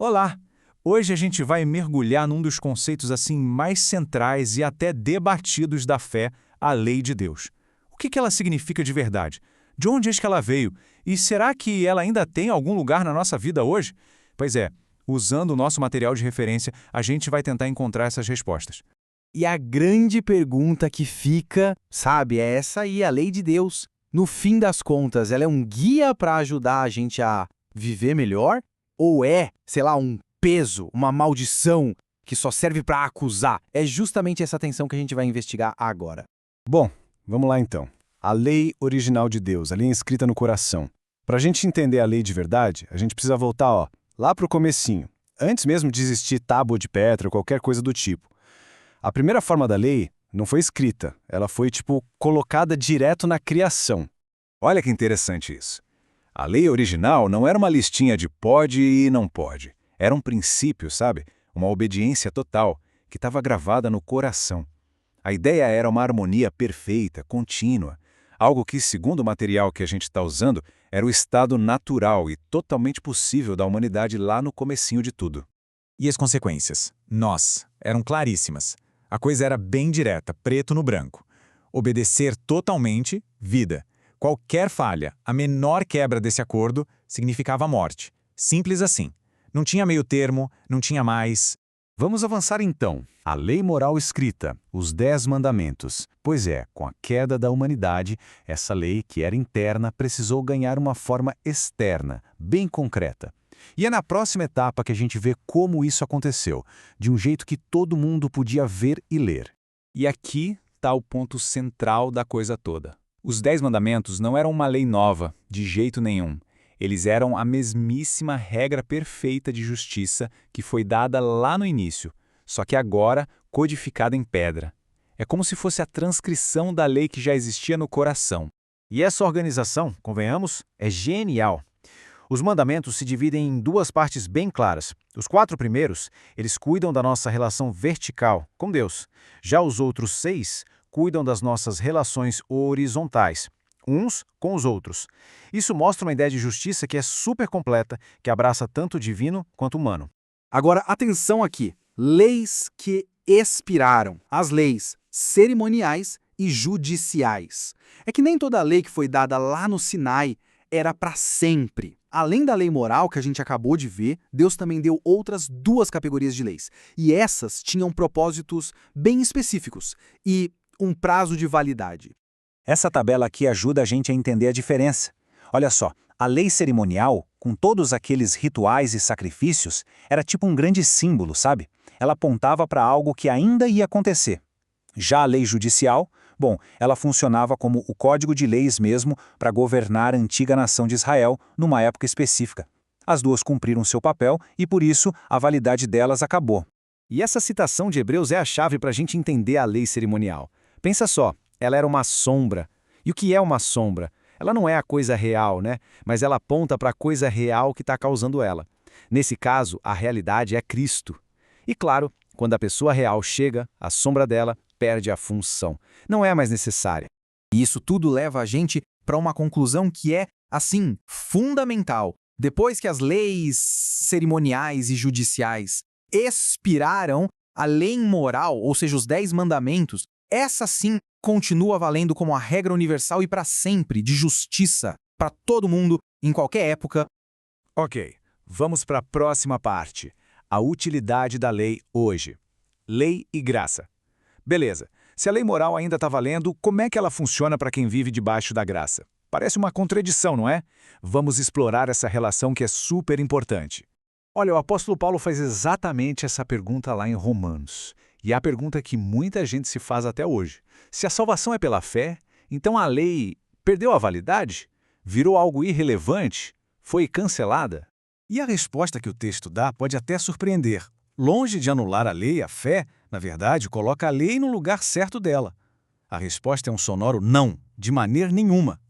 Olá! Hoje a gente vai mergulhar num dos conceitos assim mais centrais e até debatidos da fé, a lei de Deus. O que ela significa de verdade? De onde é que ela veio? E será que ela ainda tem algum lugar na nossa vida hoje? Pois é, usando o nosso material de referência, a gente vai tentar encontrar essas respostas. E a grande pergunta que fica, sabe, é essa aí, a lei de Deus. No fim das contas, ela é um guia para ajudar a gente a viver melhor? Ou é, sei lá, um peso, uma maldição que só serve para acusar? É justamente essa tensão que a gente vai investigar agora. Bom, vamos lá então. A lei original de Deus, a lei escrita no coração. Para a gente entender a lei de verdade, a gente precisa voltar, lá para o comecinho. Antes mesmo de existir tábua de pedra ou qualquer coisa do tipo. A primeira forma da lei não foi escrita, ela foi, colocada direto na criação. Olha que interessante isso. A lei original não era uma listinha de pode e não pode. Era um princípio, sabe? Uma obediência total, que estava gravada no coração. A ideia era uma harmonia perfeita, contínua. Algo que, segundo o material que a gente está usando, era o estado natural e totalmente possível da humanidade lá no comecinho de tudo. E as consequências? Eram claríssimas. A coisa era bem direta, preto no branco. Obedecer totalmente, vida. Qualquer falha, a menor quebra desse acordo, significava morte. Simples assim. Não tinha meio termo, não tinha mais. Vamos avançar então. A lei moral escrita, os 10 mandamentos. Pois é, com a queda da humanidade, essa lei, que era interna, precisou ganhar uma forma externa, bem concreta. E é na próxima etapa que a gente vê como isso aconteceu, de um jeito que todo mundo podia ver e ler. E aqui está o ponto central da coisa toda. Os 10 mandamentos não eram uma lei nova, de jeito nenhum. Eles eram a mesmíssima regra perfeita de justiça que foi dada lá no início, só que agora codificada em pedra. É como se fosse a transcrição da lei que já existia no coração. E essa organização, convenhamos, é genial. Os mandamentos se dividem em duas partes bem claras. Os 4 primeiros, eles cuidam da nossa relação vertical com Deus. Já os outros 6 cuidam das nossas relações horizontais, uns com os outros. Isso mostra uma ideia de justiça que é super completa, que abraça tanto o divino quanto o humano. Agora, atenção aqui. Leis que expiraram. As leis cerimoniais e judiciais. É que nem toda lei que foi dada lá no Sinai era para sempre. Além da lei moral que a gente acabou de ver, Deus também deu outras 2 categorias de leis. E essas tinham propósitos bem específicos e um prazo de validade. Essa tabela aqui ajuda a gente a entender a diferença. Olha só, a lei cerimonial, com todos aqueles rituais e sacrifícios, era tipo um grande símbolo, sabe? Ela apontava para algo que ainda ia acontecer. Já a lei judicial, ela funcionava como o código de leis mesmo para governar a antiga nação de Israel numa época específica. As 2 cumpriram seu papel e, por isso, a validade delas acabou. E essa citação de Hebreus é a chave para a gente entender a lei cerimonial. Pensa só, ela era uma sombra. E o que é uma sombra? Ela não é a coisa real, né? Mas ela aponta para a coisa real que está causando ela. Nesse caso, a realidade é Cristo. E claro, quando a pessoa real chega, a sombra dela perde a função. Não é mais necessária. E isso tudo leva a gente para uma conclusão que é, assim, fundamental. Depois que as leis cerimoniais e judiciais expiraram, a lei moral, ou seja, os 10 mandamentos, essa sim continua valendo como a regra universal e para sempre de justiça para todo mundo, em qualquer época. Ok, vamos para a próxima parte. A utilidade da lei hoje. Lei e graça. Beleza, se a lei moral ainda está valendo, como é que ela funciona para quem vive debaixo da graça? Parece uma contradição, não é? Vamos explorar essa relação que é super importante. Olha, o apóstolo Paulo faz exatamente essa pergunta lá em Romanos. E é a pergunta que muita gente se faz até hoje. Se a salvação é pela fé, então a lei perdeu a validade? Virou algo irrelevante? Foi cancelada? E a resposta que o texto dá pode até surpreender. Longe de anular a lei, a fé, na verdade, coloca a lei no lugar certo dela. A resposta é um sonoro não, de maneira nenhuma.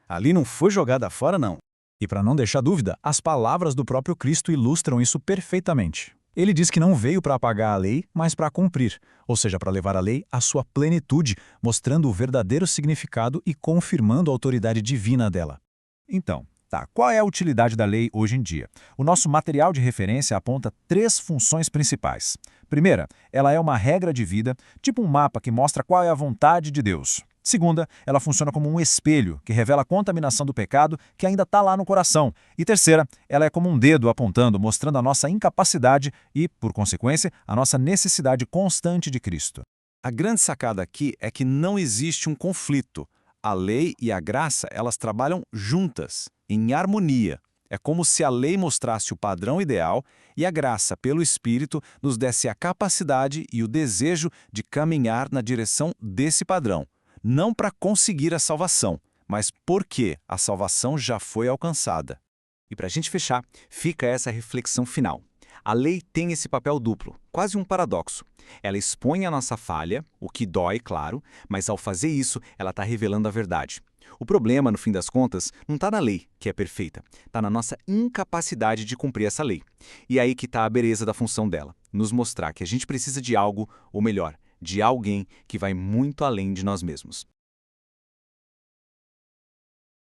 Ali não foi jogada fora, não. E para não deixar dúvida, as palavras do próprio Cristo ilustram isso perfeitamente. Ele diz que não veio para apagar a lei, mas para cumprir, ou seja, para levar a lei à sua plenitude, mostrando o verdadeiro significado e confirmando a autoridade divina dela. Então, Tá, qual é a utilidade da lei hoje em dia? O nosso material de referência aponta 3 funções principais. Primeira, ela é uma regra de vida, tipo um mapa que mostra qual é a vontade de Deus. Segunda, ela funciona como um espelho, que revela a contaminação do pecado que ainda está lá no coração. E terceira, ela é como um dedo apontando, mostrando a nossa incapacidade e, por consequência, a nossa necessidade constante de Cristo. A grande sacada aqui é que não existe um conflito. A lei e a graça, elas trabalham juntas, em harmonia. É como se a lei mostrasse o padrão ideal e a graça, pelo Espírito, nos desse a capacidade e o desejo de caminhar na direção desse padrão. Não para conseguir a salvação, mas porque a salvação já foi alcançada. E para a gente fechar, fica essa reflexão final. A lei tem esse papel duplo, quase um paradoxo. Ela expõe a nossa falha, o que dói, claro, mas ao fazer isso, ela está revelando a verdade. O problema, no fim das contas, não está na lei, que é perfeita, está na nossa incapacidade de cumprir essa lei. E é aí que está a beleza da função dela, nos mostrar que a gente precisa de algo, ou melhor, de alguém que vai muito além de nós mesmos.